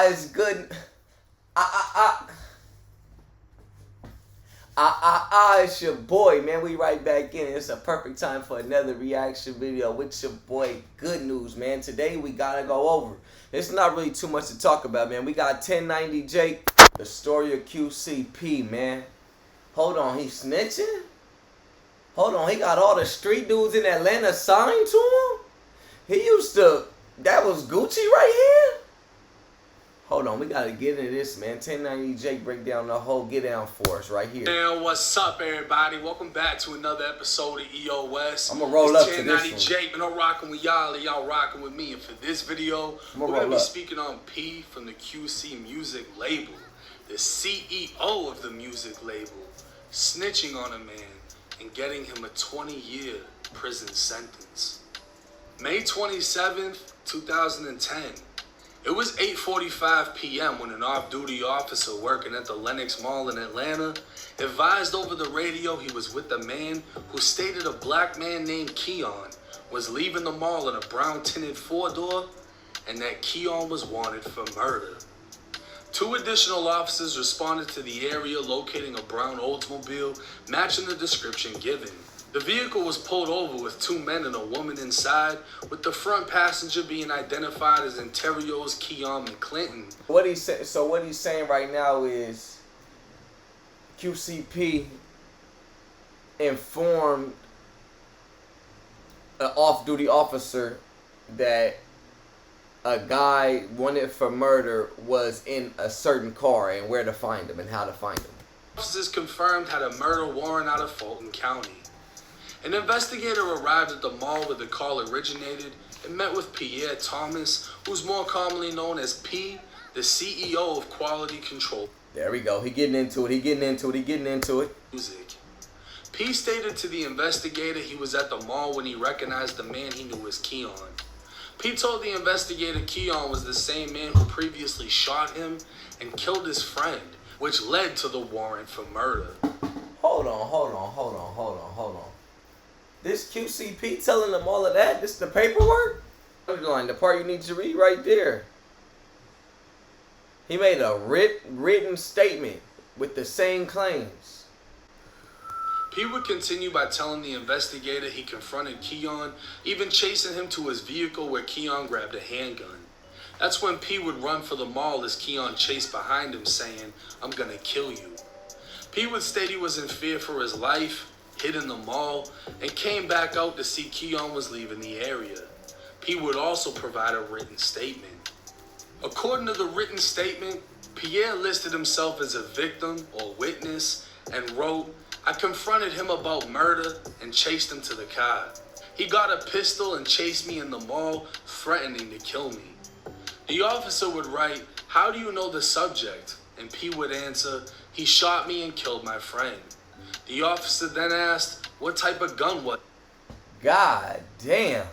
It's good. It's your boy, man. We right back in. It's a perfect time for another reaction video with your boy, Goodnxwz, man. Today we gotta go over. It's not really too much to talk about, man. We got 1090 Jake, the story of QCP, man. Hold on, he snitching? Hold on, he got all the street dudes in Atlanta signed to him? He used to, that was Gucci right here? Hold on, we gotta get into this, man. 1090 Jake break down the whole get down for us right here. Man, what's up, everybody? Welcome back to another episode of EOS. I'm gonna roll up to this 1090 one. Jake, and I'm rocking with y'all, and y'all rocking with me. And for this video, we're gonna be speaking on P from the QC music label, the CEO of the music label, snitching on a man and getting him a 20-year prison sentence. May 27th, 2010. It was 8:45 p.m. when an off-duty officer working at the Lenox Mall in Atlanta advised over the radio he was with a man who stated a black man named Keon was leaving the mall in a brown-tinted four-door and that Keon was wanted for murder. 2 additional officers responded to the area, locating a brown Oldsmobile matching the description given. The vehicle was pulled over with 2 men and a woman inside, with the front passenger being identified as Interior's Keon McClinton. What he's saying right now is QCP informed an off-duty officer that a guy wanted for murder was in a certain car and where to find him and how to find him. Officers confirmed had a murder warrant out of Fulton County. An investigator arrived at the mall where the call originated and met with Pierre Thomas, who's more commonly known as P, the CEO of Quality Control. There we go. He getting into it. Music. P stated to the investigator he was at the mall when he recognized the man he knew as Keon. P told the investigator Keon was the same man who previously shot him and killed his friend, which led to the warrant for murder. Hold on. This QCP telling them all of that? This the paperwork? The part you need to read right there. He made a written statement with the same claims. P would continue by telling the investigator he confronted Keon, even chasing him to his vehicle where Keon grabbed a handgun. That's when P would run for the mall as Keon chased behind him saying, "I'm gonna kill you." P would state he was in fear for his life, hid in the mall, and came back out to see Keon was leaving the area. P would also provide a written statement. According to the written statement, Pierre listed himself as a victim or witness and wrote, "I confronted him about murder and chased him to the car. He got a pistol and chased me in the mall, threatening to kill me." The officer would write, "How do you know the subject?" And P would answer, "He shot me and killed my friend." The officer then asked, "What type of gun was it?" God damn.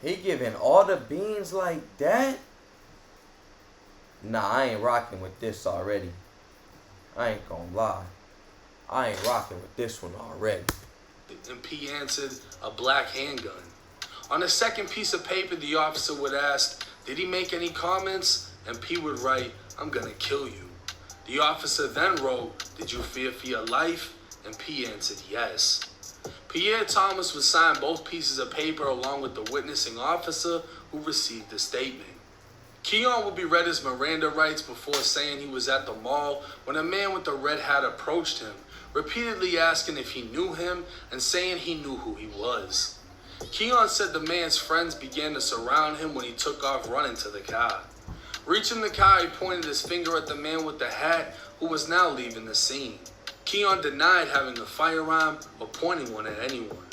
He giving all the beans like that? Nah, I ain't rocking with this already. I ain't gonna lie. I ain't rocking with this one already. And P answered, "A black handgun." On a second piece of paper, the officer would ask, "Did he make any comments?" And P would write, "I'm gonna kill you." The officer then wrote, "Did you fear for your life?" And P answered, "Yes." Pierre Thomas would sign both pieces of paper along with the witnessing officer who received the statement. Keon would be read his Miranda rights before saying he was at the mall when a man with a red hat approached him, repeatedly asking if he knew him and saying he knew who he was. Keon said the man's friends began to surround him when he took off running to the car. Reaching the car, he pointed his finger at the man with the hat who was now leaving the scene. Keon denied having a firearm or pointing one at anyone.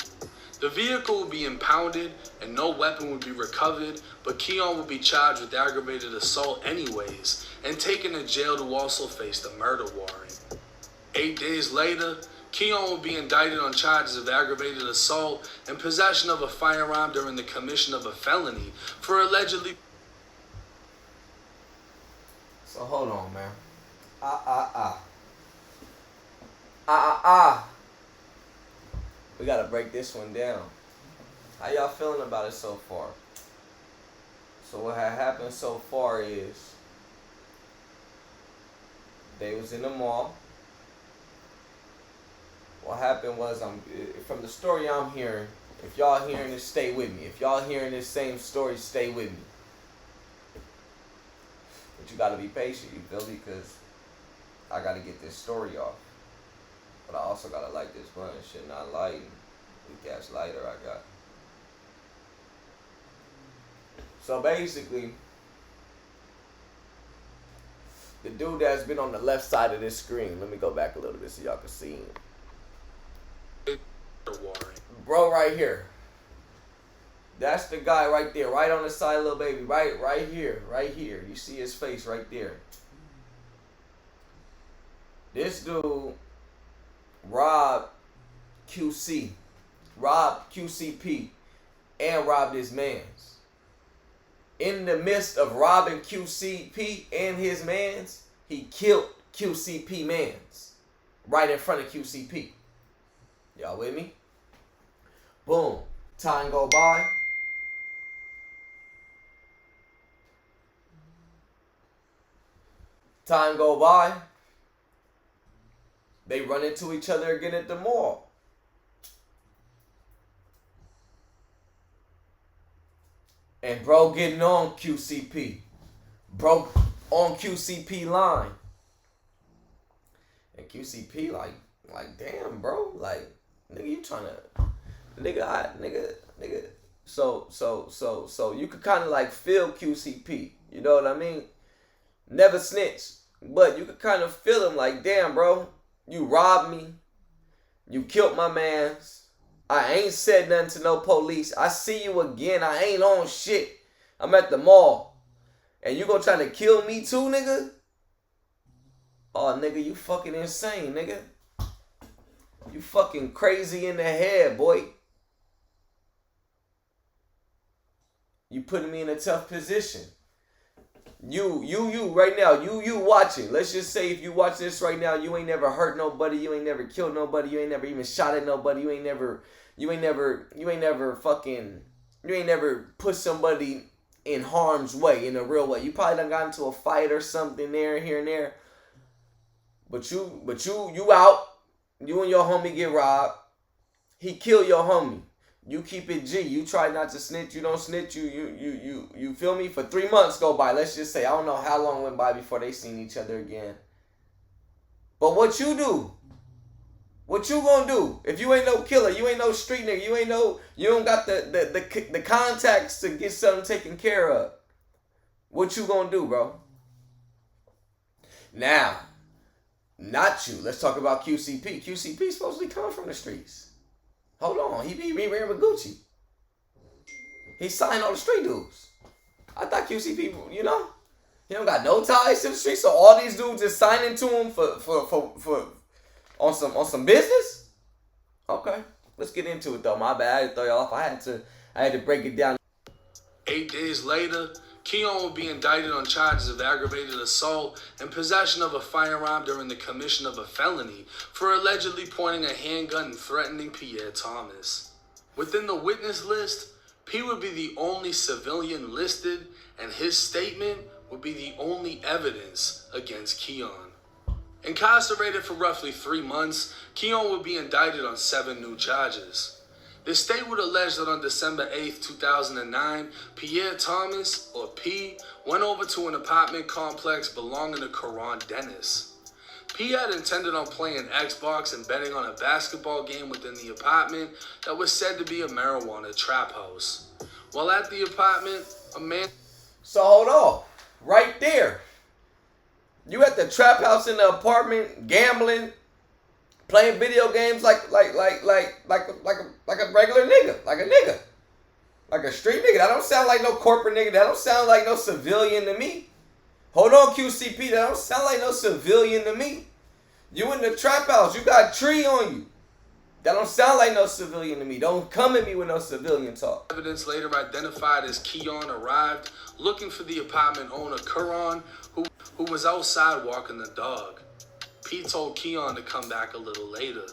The vehicle would be impounded and no weapon would be recovered, but Keon would be charged with aggravated assault anyways and taken to jail to also face the murder warrant. 8 days later, Keon would be indicted on charges of aggravated assault and possession of a firearm during the commission of a felony for allegedly... So hold on, man. We gotta break this one down. How y'all feeling about it so far? So what had happened so far is they was in the mall. What happened was, from the story I'm hearing, if y'all hearing this, stay with me. If y'all hearing this same story, stay with me. But you gotta be patient, you feel me? Because I gotta get this story off. But I also gotta light this blunt and shit, not lighting. The gas lighter I got. So basically, the dude that's been on the left side of this screen, let me go back a little bit so y'all can see him. Bro, right here. That's the guy right there, right on the side, little baby, right here. You see his face right there. This dude robbed QCP, and robbed his mans. In the midst of robbing QCP and his mans, he killed QCP mans right in front of QCP. Y'all with me? Boom. Time go by. Time go by. They run into each other again at the mall. And bro getting on QCP. Bro on QCP line. And QCP like damn, bro. Like, nigga, you trying to... Nigga. So you could kind of like feel QCP. You know what I mean? Never snitch. But you could kind of feel him like, damn, bro. You robbed me. You killed my mans. I ain't said nothing to no police. I see you again. I ain't on shit. I'm at the mall. And you gonna try to kill me too, nigga? Oh, nigga, you fucking insane, nigga. You fucking crazy in the head, boy. You putting me in a tough position. You right now, you watching. Let's just say if you watch this right now, you ain't never hurt nobody, you ain't never killed nobody, you ain't never even shot at nobody, you ain't never put somebody in harm's way in a real way. You probably done got into a fight or something there, here and there. But you out. You and your homie get robbed. He killed your homie. You keep it G. You try not to snitch. You don't snitch. You feel me? For 3 months go by. Let's just say. I don't know how long went by before they seen each other again. But what you do? What you gonna do? If you ain't no killer, you ain't no street nigga, you don't got the contacts to get something taken care of. What you gonna do, bro? Now, not you. Let's talk about QCP. QCP supposedly coming from the streets. Hold on. He be wearing with Gucci. He signed all the street dudes. I thought QCP, he don't got no ties to the streets, so all these dudes is signing to him for on some business? Okay. Let's get into it though. My bad. I had to throw you off. I had to break it down. 8 days later, Keon will be indicted on charges of aggravated assault and possession of a firearm during the commission of a felony for allegedly pointing a handgun and threatening Pierre Thomas. Within the witness list, P would be the only civilian listed, and his statement would be the only evidence against Keon. Incarcerated for roughly 3 months, Keon would be indicted on 7 new charges. The state would allege that on December 8th, 2009, Pierre Thomas, or P, went over to an apartment complex belonging to Karan Dennis. P had intended on playing Xbox and betting on a basketball game within the apartment that was said to be a marijuana trap house. While at the apartment, a man... So hold on. Right there. You at the trap house in the apartment, gambling, playing video games like a regular nigga, like a street nigga. That don't sound like no corporate nigga. That don't sound like no civilian to me. Hold on, QCP. That don't sound like no civilian to me. You in the trap house. You got tree on you. That don't sound like no civilian to me. Don't come at me with no civilian talk. Evidence later identified as Keon arrived looking for the apartment owner, Karan, who was outside walking the dog. Pete told Keon to come back a little later.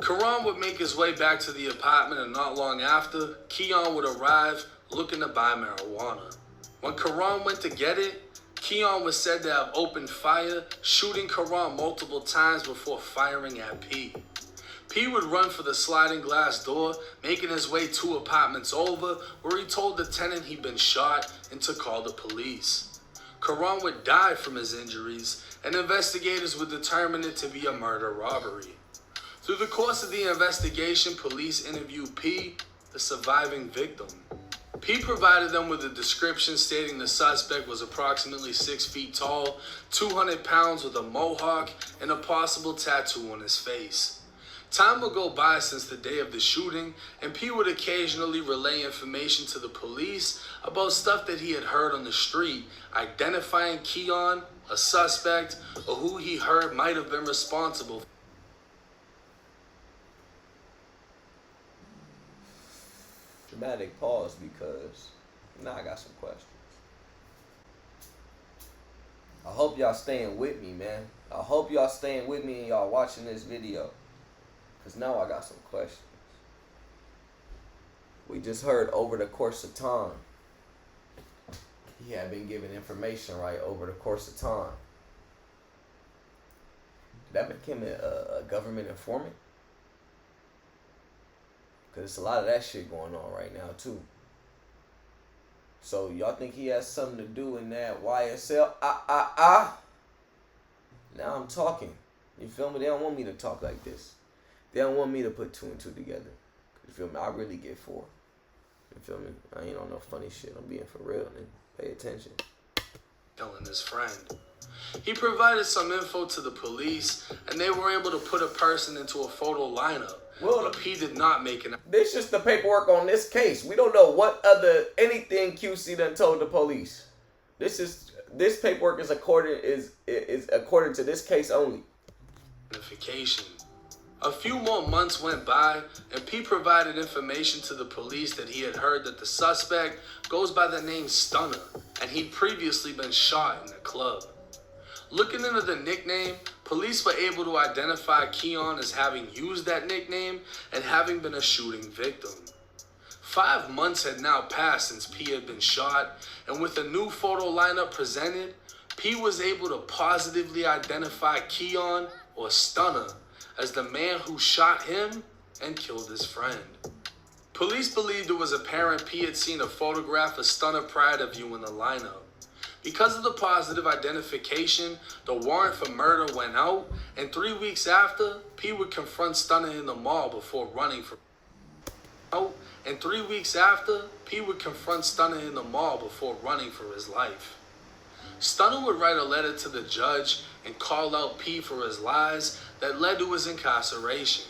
Karan would make his way back to the apartment, and not long after, Keon would arrive looking to buy marijuana. When Karan went to get it, Keon was said to have opened fire, shooting Karan multiple times before firing at P. P would run for the sliding glass door, making his way 2 apartments over, where he told the tenant he'd been shot and to call the police. Karan would die from his injuries, and investigators would determine it to be a murder-robbery. Through the course of the investigation, police interviewed P, the surviving victim. P provided them with a description stating the suspect was approximately 6 feet tall, 200 pounds with a mohawk, and a possible tattoo on his face. Time would go by since the day of the shooting, and P would occasionally relay information to the police about stuff that he had heard on the street, identifying Keon, a suspect, or who he heard might have been responsible. Dramatic pause because now I got some questions. I hope y'all staying with me, man. I hope y'all staying with me and y'all watching this video. Because now I got some questions. We just heard over the course of time. He had been given information, right, over the course of time. Did that make him a government informant? Because there's a lot of that shit going on right now, too. So, y'all think he has something to do in that YSL? Now I'm talking. You feel me? They don't want me to talk like this. They don't want me to put 2 and 2 together. You feel me? I really get 4. You feel me? I ain't on no funny shit. I'm being for real, man. Pay attention. Killing his friend. He provided some info to the police, and they were able to put a person into a photo lineup. Well, but P did not make an... This is the paperwork on this case. We don't know what anything QC done told the police. This paperwork is according to this case only. Identification. A few more months went by, and P provided information to the police that he had heard that the suspect goes by the name Stunner, and he'd previously been shot in a club. Looking into the nickname, police were able to identify Keon as having used that nickname and having been a shooting victim. 5 months had now passed since P had been shot, and with a new photo lineup presented, P was able to positively identify Keon, or Stunner, as the man who shot him and killed his friend. Police believed it was apparent P had seen a photograph of Stunner prior to viewing the lineup. Because of the positive identification, the warrant for murder went out, and 3 weeks after, P would confront Stunner in the mall before running for his life. Stunner would write a letter to the judge and call out P for his lies that led to his incarceration.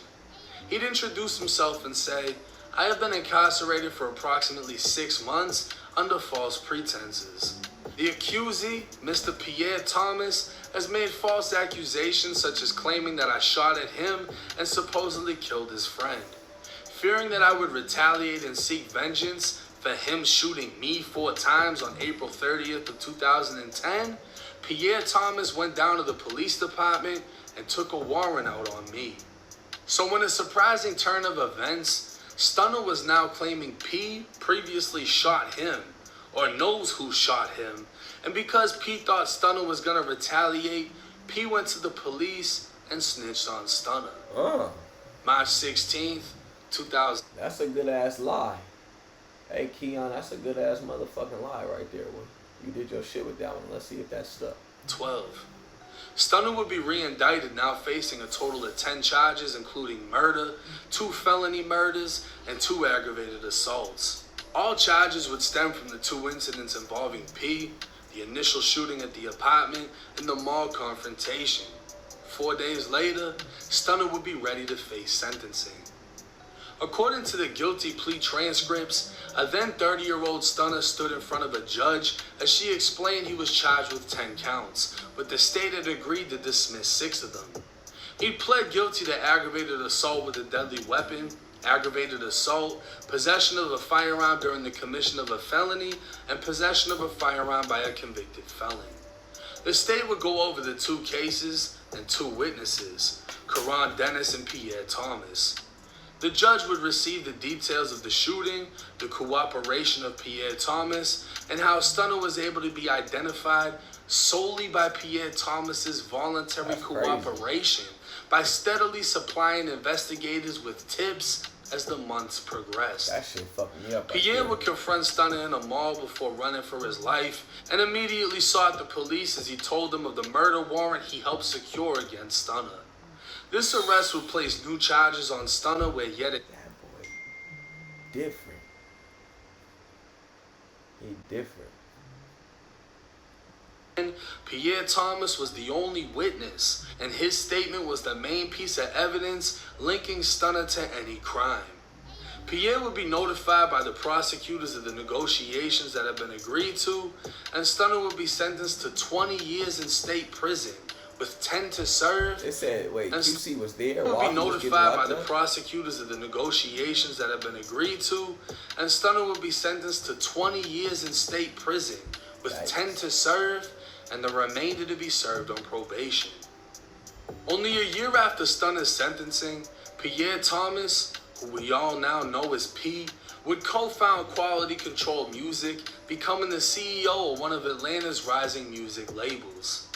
He'd introduce himself and say, "I have been incarcerated for approximately 6 months under false pretenses." The accusee, Mr. Pierre Thomas, has made false accusations such as claiming that I shot at him and supposedly killed his friend. Fearing that I would retaliate and seek vengeance for him shooting me 4 times on April 30th of 2010, Pierre Thomas went down to the police department and took a warrant out on me. So in a surprising turn of events, Stunner was now claiming P previously shot him, or knows who shot him, and because P thought Stunner was gonna retaliate, P went to the police and snitched on Stunner. March 16th, 2000. That's a good ass lie. Hey Keon, that's a good ass motherfucking lie right there. You did your shit with that one. Let's see if that stuck. 12. Stunner would be re-indicted, now facing a total of 10 charges, including murder, 2 felony murders, and 2 aggravated assaults. All charges would stem from the 2 incidents involving P, the initial shooting at the apartment, and the mall confrontation. 4 days later, Stunner would be ready to face sentencing. According to the guilty plea transcripts, a then 30-year-old Stunner stood in front of a judge as she explained he was charged with 10 counts, but the state had agreed to dismiss 6 of them. He pled guilty to aggravated assault with a deadly weapon, aggravated assault, possession of a firearm during the commission of a felony, and possession of a firearm by a convicted felon. The state would go over the 2 cases and 2 witnesses, Karan Dennis and Pierre Thomas. The judge would receive the details of the shooting, the cooperation of Pierre Thomas, and how Stunner was able to be identified solely by Pierre Thomas's voluntary cooperation by steadily supplying investigators with tips as the months progressed. That shit fucked me up. Pierre would confront Stunner in a mall before running for his life and immediately sought the police as he told them of the murder warrant he helped secure against Stunner. This arrest would place new charges on Stunner where yet That boy different. He different. Pierre Thomas was the only witness, and his statement was the main piece of evidence linking Stunner to any crime. Pierre would be notified by the prosecutors of the negotiations that had been agreed to, and Stunner would be sentenced to 20 years in state prison, with 10 to serve. It said, wait, QC was there? Would be notified by the prosecutors of the negotiations that had been agreed to, and Stunner would be sentenced to 20 years in state prison, with 10 to serve, and the remainder to be served on probation. Only a year after Stunner's sentencing, Pierre Thomas, who we all now know as P, would co-found Quality Control Music, becoming the CEO of one of Atlanta's rising music labels.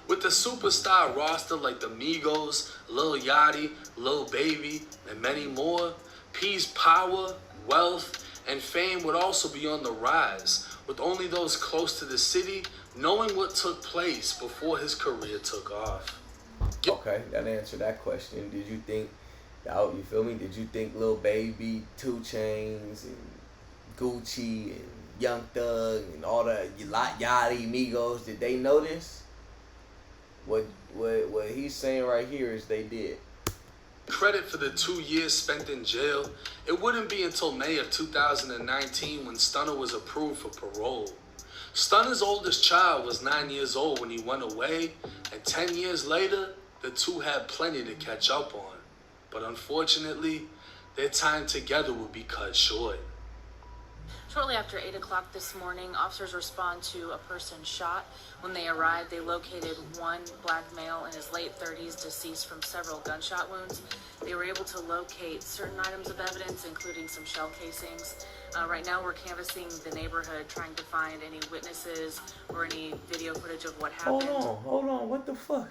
With the superstar roster like the Migos, Lil Yachty, Lil Baby, and many more, P's power, wealth, and fame would also be on the rise, with only those close to the city knowing what took place before his career took off. Okay, that answered that question. Did you think, you feel me? Did you think Lil Baby, 2 Chainz, and Gucci, and Young Thug, and all the Yachty, Migos, did they notice? What he's saying right here is they did. Credit for the 2 years spent in jail, it wouldn't be until May of 2019 when Stunner was approved for parole. Stunner's oldest child was 9 years old when he went away, and 10 years later, the two had plenty to catch up on. But unfortunately, their time together would be cut short. Shortly after 8 o'clock this morning, officers respond to a person shot. When they arrived, they located one black male in his late 30s, deceased from several gunshot wounds. They were able to locate certain items of evidence, including some shell casings. Right now, we're canvassing the neighborhood, trying to find any witnesses or any video footage of what happened. Hold on, what the fuck?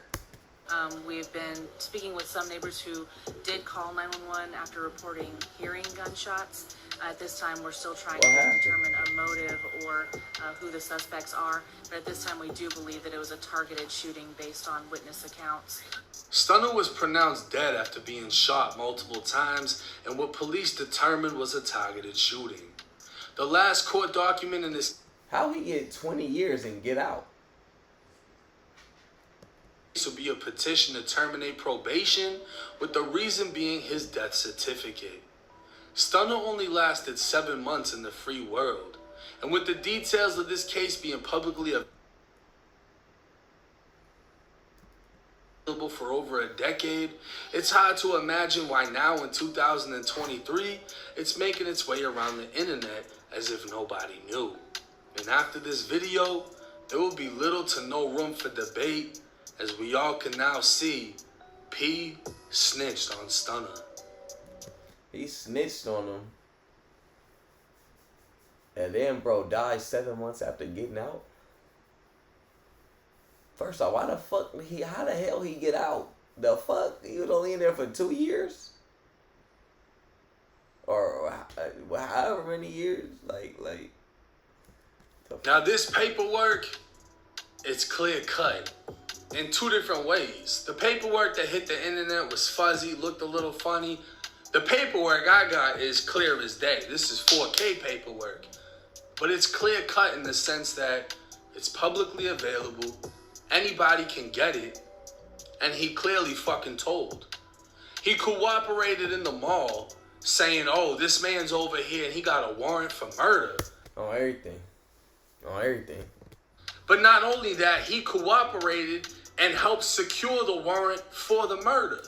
We've been speaking with some neighbors who did call 911 after reporting hearing gunshots. At this time, we're still trying to determine a motive or who the suspects are. But at this time, we do believe that it was a targeted shooting based on witness accounts. Stunner was pronounced dead after being shot multiple times, and what police determined was a targeted shooting. The last court document in this... How he get 20 years and get out? This would be a petition to terminate probation, with the reason being his death certificate. Stunner only lasted 7 months in the free world, and with the details of this case being publicly available for over a decade, it's hard to imagine why now in 2023, it's making its way around the internet as if nobody knew. And after this video, there will be little to no room for debate, as we all can now see, P snitched on Stunner. He snitched on him. And then bro died 7 months after getting out. First off, how the hell he get out? The fuck? He was only in there for 2 years? Or however many years? Now this paperwork, it's clear cut in 2 different ways. The paperwork that hit the internet was fuzzy, looked a little funny. The paperwork I got is clear as day. This is 4K paperwork. But it's clear cut in the sense that it's publicly available. Anybody can get it. And he clearly fucking told. He cooperated in the mall saying, oh, this man's over here and he got a warrant for murder. On everything. But not only that, he cooperated and helped secure the warrant for the murder.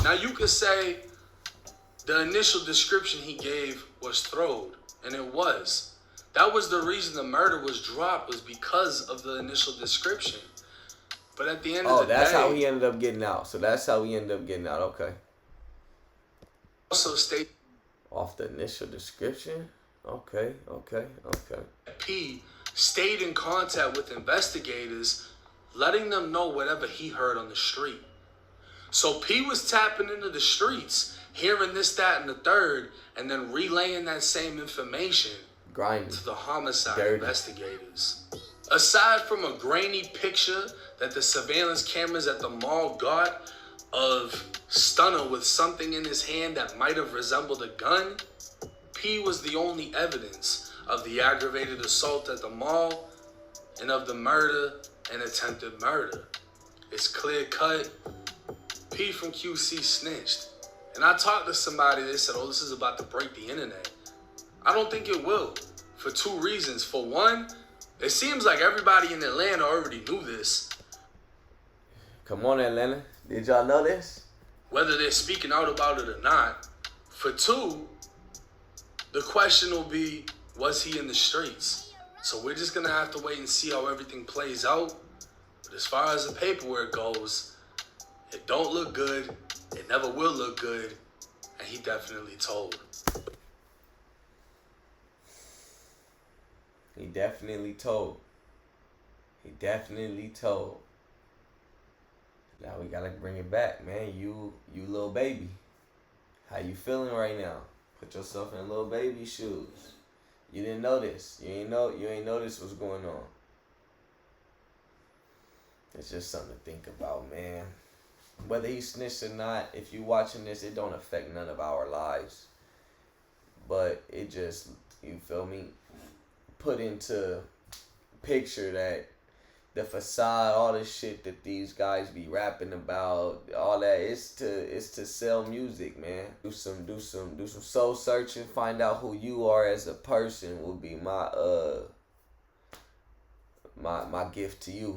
Now you could say the initial description he gave was throwed, and it was. That was the reason the murder was dropped, was because of the initial description. But at the end of the day... Oh, that's how he ended up getting out. So that's how he ended up getting out, okay. also stated Off the initial description? Okay. P stayed in contact with investigators, letting them know whatever he heard on the street. So P was tapping into the streets, hearing this, that, and the third, and then relaying that same information Grimy. to the homicide Dirty. investigators. Aside from a grainy picture that the surveillance cameras at the mall got of Stunner with something in his hand that might have resembled a gun, P was the only evidence of the aggravated assault at the mall and of the murder and attempted murder. It's clear cut. P from QC snitched. And I talked to somebody, they said, oh, this is about to break the internet. I don't think it will, for two reasons. For one, it seems like everybody in Atlanta already knew this. Come on, Atlanta. Did y'all know this? Whether they're speaking out about it or not. For two, the question will be, was he in the streets? So we're just gonna have to wait and see how everything plays out. But as far as the paperwork goes, it don't look good, it never will look good, and he definitely told. He definitely told. Now we gotta bring it back, man. You little baby. How you feeling right now? Put yourself in little baby shoes. You didn't know this. You ain't know this was going on. It's just something to think about, man. Whether he snitched or not, if you watching this, it don't affect none of our lives. But it just, you feel me, put into picture that the facade, all the shit that these guys be rapping about, all that, it's to sell music, man. Do some soul searching, find out who you are as a person will be my gift to you.